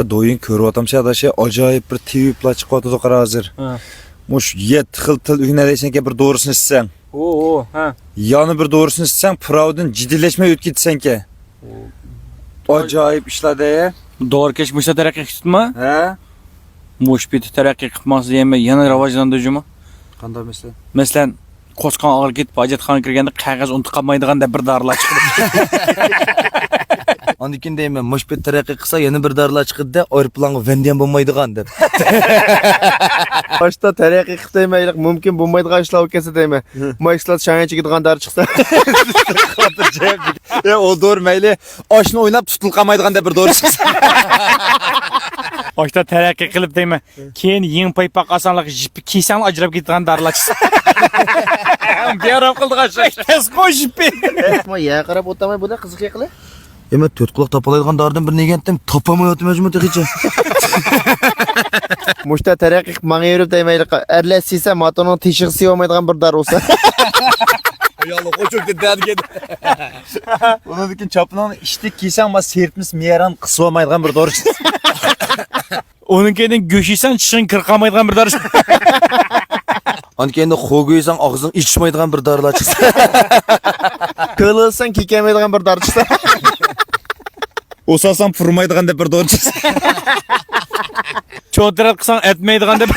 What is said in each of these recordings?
Doyun ko'ryotamcha adashi ajoyib bir TV plat chiqyapti qara hozir. Mush 7 xil til o'rganaysanki bir doğrusini istsan. Oo, ha. Yani bir doğrusini istsan, Proud'un ciddileşmey o'tib ketsanki. Ajoyib ishladi. Doğru keçmişte terakki tutma. Ha? Muş biti terakki qilmoqchi deymi, yana rivojlantirishmi? Qanday mesela? Masalan, qo'sqon og'ir ketib, hojatxonaga kirganda qog'oz unutib qolmaydiganda bir dorilar chiqdi. Ondikin deyman, mushbet taraqqiy qilsa yana bir dorilar chiqadi-da, aeroplanga vendiyan bo'lmaydigan deb. Başta taraqqiy qilib deymaylik, mumkin bo'lmaydigan ishlar o'tkazsa deyman. Mayslar shanga chigadigan dori chiqsa. Ya o doğru meyli aşını oynab tutul qolmaydiganda bir doğru chiqsa. Oshda terakki qilib deymi, keyin yeng paypoq osonlik jipi kiysan ajrab ketgan dorilar chiqsa. Beram qildigan shay. Tez qo'y jipi. Ama ya qarab o'tamay bular qiziq yiqili. Ema 4 quloq topalaydigan doridan birini yegandim, topamay o'tmayapman tegicha. Mushta taraqqiy qilib manga yurib deymaylik. Erlar siysa motorning teshig'i siyolmaydigan bir dori olsa. Yallah o çok da derged. Onun dikin çapının iştik kiysen ama sertmiş miyaran kısa olmaydıgan bir doğru çıksın. Onunkidan go'shiysan, tishing kirqolmaydigan bir dori. Ondikin endi xo'ga yesang og'zing ichishmaydigan bir dorilar chiqsa. Kılılsan kikemaydigan bir dori chiqsa. Osasan fırmaydıgan da bir doğru çıksın. Cho'tirat qilsang etmaydiganda bir.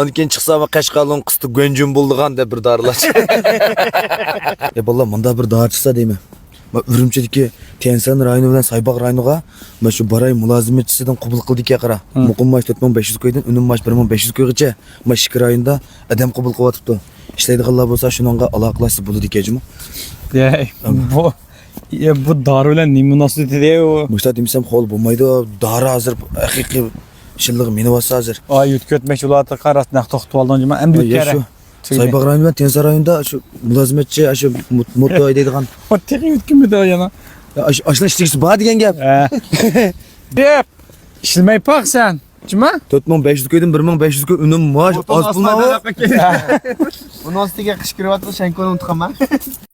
Ondikin chiqsa ama Qashqarning qisti go'njum bo'ldigan deb bir dorilar chiqsa. Ya balla, bunda bir dori chiqsa deyman. Urumchidagi Tensan rayoni bilan Saybaq rayoniga mana shu baray mulozimatchisidan qabul qildik-ya qara. Muqim mash 4500 ko'ydan, unum mash 1500 ko'ygacha mash ikki rayonda adam qabul qilyapti. Ishlaydiganlar bo'lsa shuningga aloqalashsa bo'ladi ekajmi? Bu dori bilan nima munosabati deydi? Mushta demsam qo'l bo'lmaydi. Dori hozir haqiqiy shilliq meni vasa hozir. Ay yutkötmek ulatı karas naq to'xtab oldinmi? Endi yutkara. Saybaq rayoni bilan Tensan rayonida shu mulozimatchi shu mutlo deydigan. O tegi yutkinmidi yana. Ashla ishtigisi bor degan gap. Dep. İşilmay paq sen. Jima? 4500 ko'ydan 1500 ko'y unum mash oz pulmi? Bunun ostiga qish kiryapti, shankoni unutqanman.